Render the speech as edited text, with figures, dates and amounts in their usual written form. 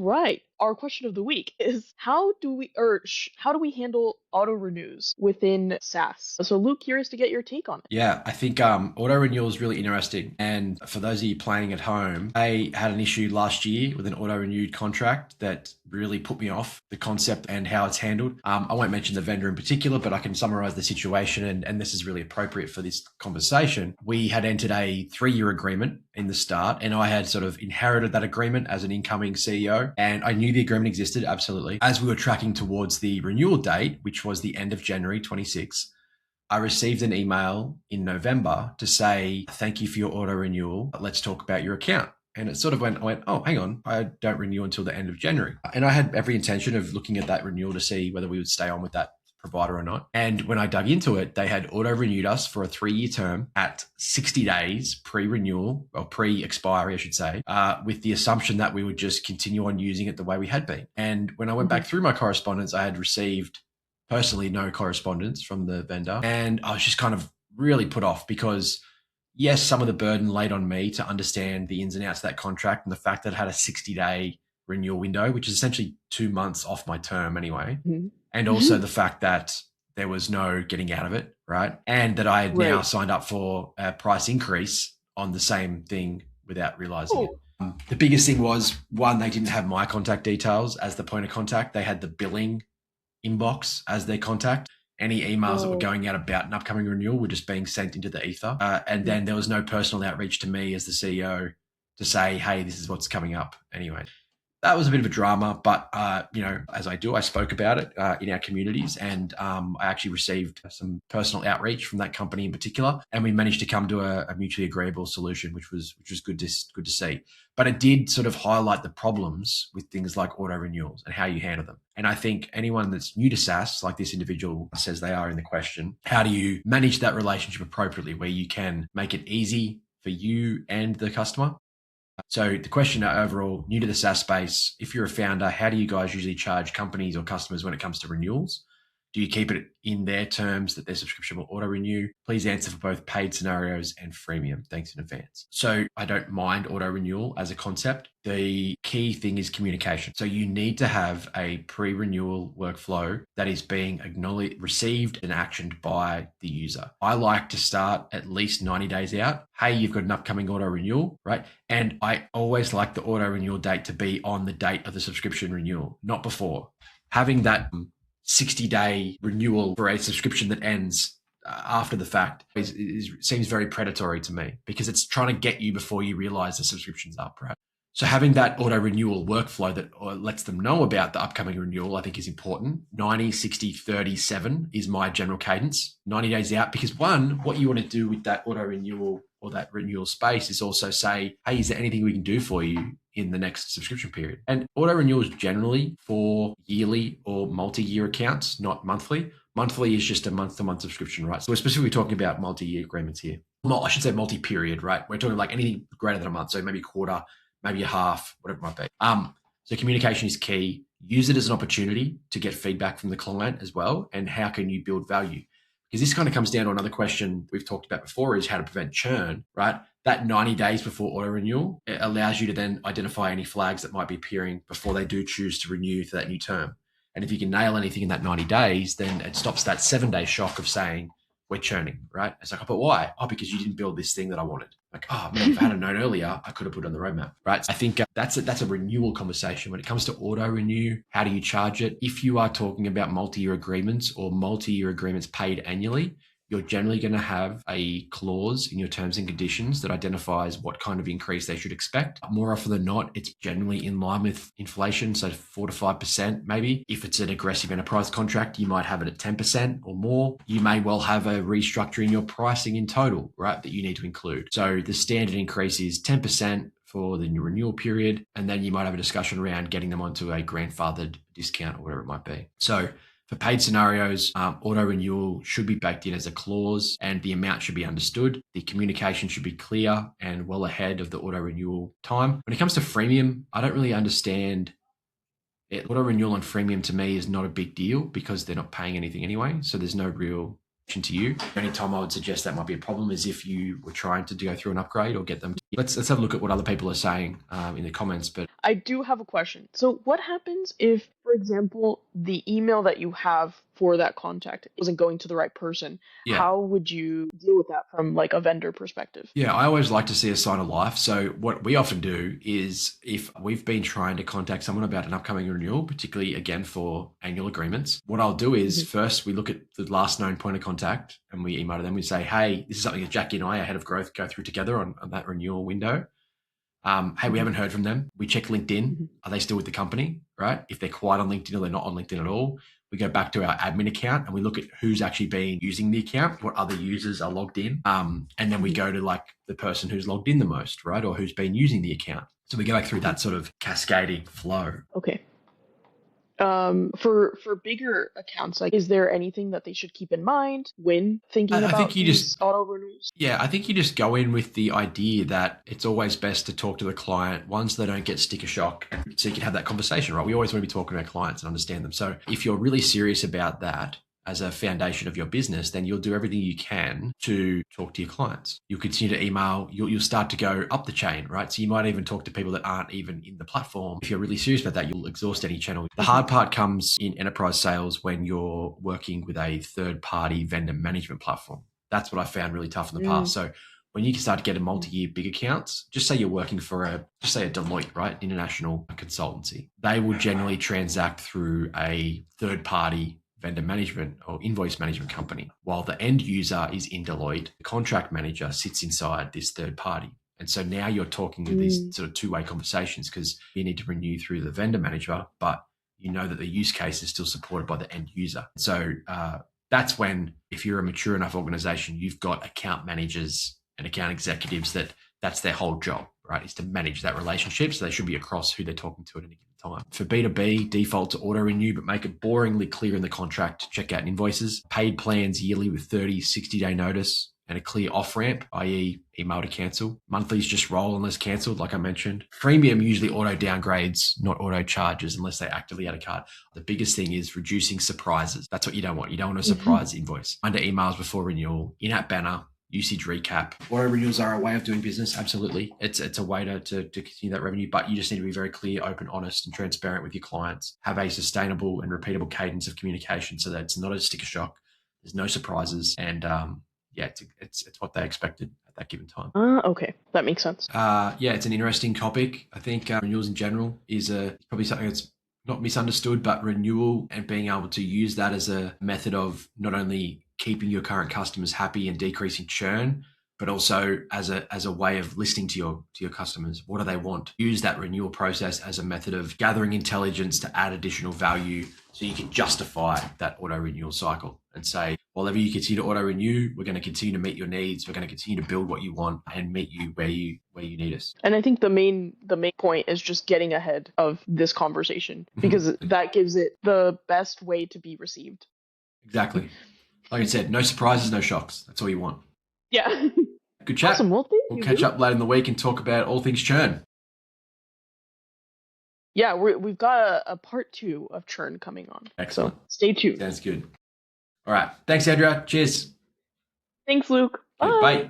right. Our question of the week is how do we handle auto renews within SaaS? So Luke, curious to get your take on it. Yeah, I think auto renewal is really interesting. And for those of you playing at home, I had an issue last year with an auto renewed contract that really put me off the concept and how it's handled. I won't mention the vendor in particular, but I can summarize the situation, and this is really appropriate for this conversation. We had entered a 3-year agreement in the start, and I had sort of inherited that agreement as an incoming CEO, and I knew the agreement existed, absolutely. As we were tracking towards the renewal date, which was the end of January 26, I received an email in November to say, thank you for your auto renewal. Let's talk about your account. And it sort of I went, oh, hang on, I don't renew until the end of January. And I had every intention of looking at that renewal to see whether we would stay on with that provider or not. And when I dug into it, they had auto renewed us for a 3-year term at 60 days pre-renewal, or pre-expiry, I should say, with the assumption that we would just continue on using it the way we had been. And when I went back through my correspondence, I had received personally no correspondence from the vendor. And I was just kind of really put off because, yes, some of the burden laid on me to understand the ins and outs of that contract and the fact that it had a 60-day renewal window, which is essentially 2 months off my term anyway. Mm-hmm. And also the fact that there was no getting out of it, right? And that I had now signed up for a price increase on the same thing without realizing it. The biggest thing was, one, they didn't have my contact details as the point of contact. They had the billing inbox as their contact. Any emails that were going out about an upcoming renewal were just being sent into the ether. And then there was no personal outreach to me as the CEO to say, hey, this is what's coming up anyway. That was a bit of a drama, but, as I do, I spoke about it in our communities, and I actually received some personal outreach from that company in particular, and we managed to come to a mutually agreeable solution, which was good to see. But it did sort of highlight the problems with things like auto renewals and how you handle them. And I think anyone that's new to SaaS, like this individual says they are in the question, how do you manage that relationship appropriately where you can make it easy for you and the customer? So the question overall, new to the SaaS space, if you're a founder, how do you guys usually charge companies or customers when it comes to renewals? Do you keep it in their terms that their subscription will auto-renew? Please answer for both paid scenarios and freemium. Thanks in advance. So I don't mind auto-renewal as a concept. The key thing is communication. So you need to have a pre-renewal workflow that is being acknowledged, received and actioned by the user. I like to start at least 90 days out. Hey, you've got an upcoming auto-renewal, right? And I always like the auto-renewal date to be on the date of the subscription renewal, not before. Having that 60-day renewal for a subscription that ends after the fact seems very predatory to me, because it's trying to get you before you realize the subscription's up, right? So having that auto renewal workflow that lets them know about the upcoming renewal, I think is important. 90, 60, 37 is my general cadence, 90 days out, because one, what you want to do with that auto renewal or that renewal space is also say, hey, is there anything we can do for you in the next subscription period? And auto renewals generally for yearly or multi-year accounts, not monthly. Monthly is just a month-to-month subscription, right? So we're specifically talking about multi-year agreements here. Well, I should say multi-period, right? We're talking like anything greater than a month. So maybe a quarter, maybe a half, whatever it might be. So communication is key. Use it as an opportunity to get feedback from the client as well. And how can you build value? Because this kind of comes down to another question we've talked about before, is how to prevent churn, right? That 90 days before auto renewal, it allows you to then identify any flags that might be appearing before they do choose to renew for that new term. And if you can nail anything in that 90 days, then it stops that 7-day shock of saying, we're churning, right? It's like, oh, but why? Oh, because you didn't build this thing that I wanted. Like, oh man, if I had known earlier, I could have put it on the roadmap, right? I think that's a renewal conversation. When it comes to auto renew, how do you charge it? If you are talking about multi-year agreements or multi-year agreements paid annually, you're generally going to have a clause in your terms and conditions that identifies what kind of increase they should expect. More often than not, it's generally in line with inflation, so 4 to 5% maybe. If it's an aggressive enterprise contract, you might have it at 10% or more. You may well have a restructure in your pricing in total, right, that you need to include. So the standard increase is 10% for the new renewal period, and then you might have a discussion around getting them onto a grandfathered discount or whatever it might be. So for paid scenarios, auto renewal should be baked in as a clause, and the amount should be understood. The communication should be clear and well ahead of the auto renewal time. When it comes to freemium, I don't really understand it. Auto renewal on freemium to me is not a big deal because they're not paying anything anyway. So there's no real to you. The only time I would suggest that might be a problem is if you were trying to go through an upgrade or get them Let's have a look at what other people are saying in the comments. But I do have a question. So what happens if, for example, the email that you have for that contact wasn't going to the right person? yeah, How would you deal with that from like a vendor perspective? yeah, I always like to see a sign of life. So what we often do is if we've been trying to contact someone about an upcoming renewal, particularly again for annual agreements, what I'll do is first we look at the last known point of contact and we email to them. We say, hey, this is something that Jackie and I, our head of growth, go through together on that renewal window. Hey, we haven't heard from them. We check LinkedIn. Are they still with the company, right? If they're quiet on LinkedIn or they're not on LinkedIn at all, we go back to our admin account and we look at who's actually been using the account, what other users are logged in. And then we go to like the person who's logged in the most, right? Or who's been using the account. So we go back through that sort of cascading flow. Okay. For bigger accounts, like, is there anything that they should keep in mind when thinking about these auto renewals? Yeah, I think you just go in with the idea that it's always best to talk to the client once they don't get sticker shock, so you can have that conversation, right? We always want to be talking to our clients and understand them. So if you're really serious about that as a foundation of your business, then you'll do everything you can to talk to your clients. You'll continue to email, you'll start to go up the chain, right? So you might even talk to people that aren't even in the platform. If you're really serious about that, you'll exhaust any channel. The hard part comes in enterprise sales when you're working with a third-party vendor management platform. That's what I found really tough in the past. So when you can start to get a multi-year big accounts, just say you're working for just say a Deloitte, right? International consultancy. They will generally transact through a third-party vendor management or invoice management company. While the end user is in Deloitte, the contract manager sits inside this third party. And so now you're talking with these sort of two-way conversations because you need to renew through the vendor manager, but you know that the use case is still supported by the end user. So that's when, if you're a mature enough organization, you've got account managers and account executives that's their whole job, right? Is to manage that relationship. So they should be across who they're talking to at any given time. For B2B, default to auto-renew, but make it boringly clear in the contract to check out invoices. Paid plans yearly with 30, 60-day notice and a clear off-ramp, i.e. email to cancel. Monthlies just roll unless cancelled, like I mentioned. Freemium usually auto-downgrades, not auto-charges unless they actively add a card. The biggest thing is reducing surprises. That's what you don't want. You don't want a surprise invoice. Under emails before renewal, in-app banner, usage recap. Auto renewals are a way of doing business. Absolutely. It's a way to continue that revenue, but you just need to be very clear, open, honest, and transparent with your clients. Have a sustainable and repeatable cadence of communication so that it's not a sticker shock. There's no surprises. And it's what they expected at that given time. Okay. That makes sense. It's an interesting topic. I think renewals in general is probably something that's not misunderstood, but renewal and being able to use that as a method of not only keeping your current customers happy and decreasing churn, but also as a way of listening to your customers. What do they want? Use that renewal process as a method of gathering intelligence to add additional value so you can justify that auto renewal cycle and say, well, whenever you continue to auto renew, we're going to continue to meet your needs. We're going to continue to build what you want and meet you where you need us. And I think the main point is just getting ahead of this conversation because that gives it the best way to be received. Exactly. Like I said, no surprises, no shocks. That's all you want. Yeah. Good chat. Awesome. Well, we'll catch up later in the week and talk about all things churn. Yeah, we've got a part 2 of churn coming on. Excellent. So stay tuned. Sounds good. All right. Thanks, Andrea. Cheers. Thanks, Luke. Bye. Bye.